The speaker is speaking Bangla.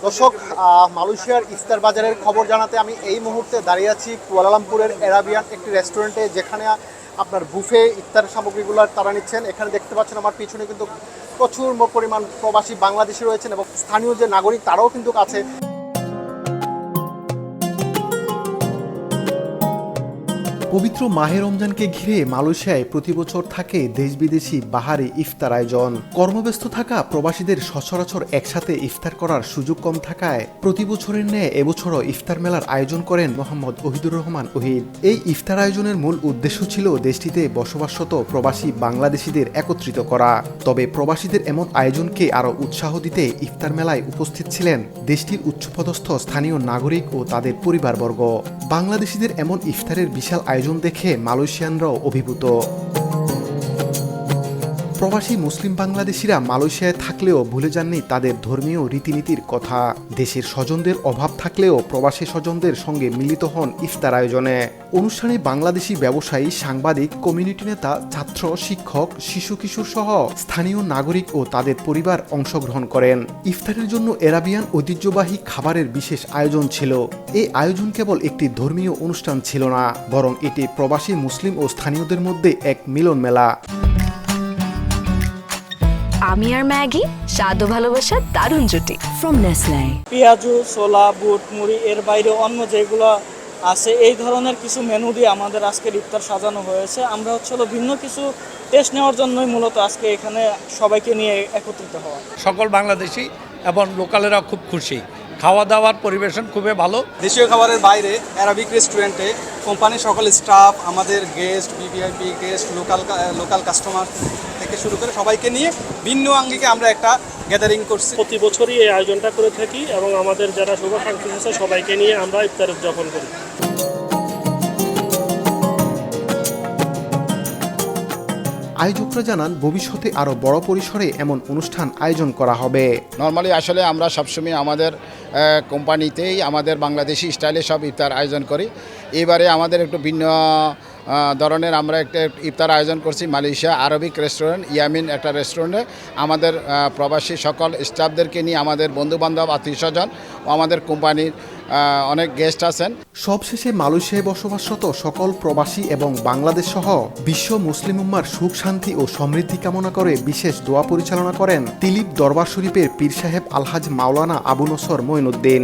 দর্শক, মালয়েশিয়ার ইফতার বাজারের খবর জানাতে আমি এই মুহূর্তে দাঁড়িয়ে আছি কুয়ালালামপুরের এরাবিয়ান একটি রেস্টুরেন্টে, যেখানে আপনার বুফে ইফতার সামগ্রীগুলো তারা নিচ্ছেন। এখানে দেখতে পাচ্ছেন আমার পিছনে কিন্তু প্রচুর পরিমাণ প্রবাসী বাংলাদেশি রয়েছেন এবং স্থানীয় যে নাগরিক তারাও কিন্তু আছে। পবিত্র মাহে রমজানকে ঘিরে মালয়েশিয়ায় প্রতি বছর থাকে দেশ বিদেশি বাহারি ইফতার আয়োজন। কর্মব্যস্ত থাকা প্রবাসীদের সচরাচর একসাথে ইফতার করার সুযোগ কম থাকায় প্রতি বছরের ন্যায় এবছরও ইফতার মেলার আয়োজন করেন মোহাম্মদ ওহিদুর রহমান ওহিদ। এই ইফতার আয়োজনের মূল উদ্দেশ্য ছিল দেশটিতে বসবাসরত প্রবাসী বাংলাদেশিদের একত্রিত করা। তবে প্রবাসীদের এমন আয়োজনকে আরও উৎসাহ দিতে ইফতার মেলায় উপস্থিত ছিলেন দেশটির উচ্চপদস্থ স্থানীয় নাগরিক ও তাদের পরিবারবর্গ। বাংলাদেশিদের এমন ইফতারের বিশাল আয়োজন দেখে মালয়েশিয়ানরাও অভিভূত। প্রবাসী মুসলিম বাংলাদেশিরা মালয়েশিয়ায় থাকলেও ভুলে যাননি তাদের ধর্মীয় রীতিনীতির কথা। দেশের স্বজনদের অভাব থাকলেও প্রবাসী স্বজনদের সঙ্গে মিলিত হন ইফতার আয়োজনে। অনুষ্ঠানে বাংলাদেশি ব্যবসায়ী, সাংবাদিক, কমিউনিটি নেতা, ছাত্র, শিক্ষক, শিশু কিশোর সহ স্থানীয় নাগরিক ও তাদের পরিবার অংশগ্রহণ করেন। ইফতারের জন্য এরাবিয়ান ঐতিহ্যবাহী খাবারের বিশেষ আয়োজন ছিল। এই আয়োজন কেবল একটি ধর্মীয় অনুষ্ঠান ছিল না, বরং এটি প্রবাসী মুসলিম ও স্থানীয়দের মধ্যে এক মিলন মেলা। আমি আর ম্যাগি, স্বাদ ও ভালোবাসার দারুণ জুটি ফ্রম নেসলে। পেঁয়াজু, ছোলা, বুট, মুড়ি এর বাইরে অন্য যেগুলো আছে এই ধরনের কিছু মেনু দিয়ে আমাদের আজকের ইফতার সাজানো হয়েছে। আমরা ভিন্ন কিছু টেস্ট নেওয়ার জন্যই মূলত আজকে এখানে সবাইকে নিয়ে একত্রিত হওয়া। সকল বাংলাদেশি এবং লোকালেরা খুব খুশি। খাওয়া দাওয়ার পরিবেশন খুবই ভালো। দেশীয় খাবারের বাইরে অ্যারাবিক রেস্টুরেন্টে কোম্পানির সকল স্টাফ, আমাদের guest, VVIP guest, local customer থেকে শুরু করে সবাইকে নিয়ে ভিন্ন আঙ্গিকে আমরা একটা গ্যাদারিং করছি। প্রতি বছরই এই আয়োজনটা করে থাকি এবং আমাদের যারা শুভাকাঙ্ক্ষী আছে সবাইকে নিয়ে আমরা ইফতার উদযাপন করি। আয়োজকরা জানান ভবিষ্যতে আরও বড় পরিসরে এমন অনুষ্ঠান আয়োজন করা হবে। নর্মালি আসলে আমরা সবসময় আমাদের কোম্পানিতেই আমাদের বাংলাদেশি স্টাইলে সব ইফতার আয়োজন করি। এবারে আমাদের একটু ভিন্ন ধরনের আমরা একটা ইফতার আয়োজন করছি মালয়েশিয়া আরবিক রেস্টুরেন্ট, ইয়ামিন একটা রেস্টুরেন্টে। আমাদের প্রবাসী সকল স্টাফদেরকে নিয়ে আমাদের বন্ধুবান্ধব, আত্মীয়স্বজন ও আমাদের কোম্পানির অনেক গেস্ট আছেন। সবশেষে মালয়েশিয়ায় বসবাসরত সকল প্রবাসী এবং বাংলাদেশ সহ বিশ্ব মুসলিম উম্মার সুখ, শান্তি ও সমৃদ্ধি কামনা করে বিশেষ দোয়া পরিচালনা করেন তিলিপ দরবার শরীফের পীর সাহেব আলহাজ মাওলানা আবু নসর মঈনুদ্দিন।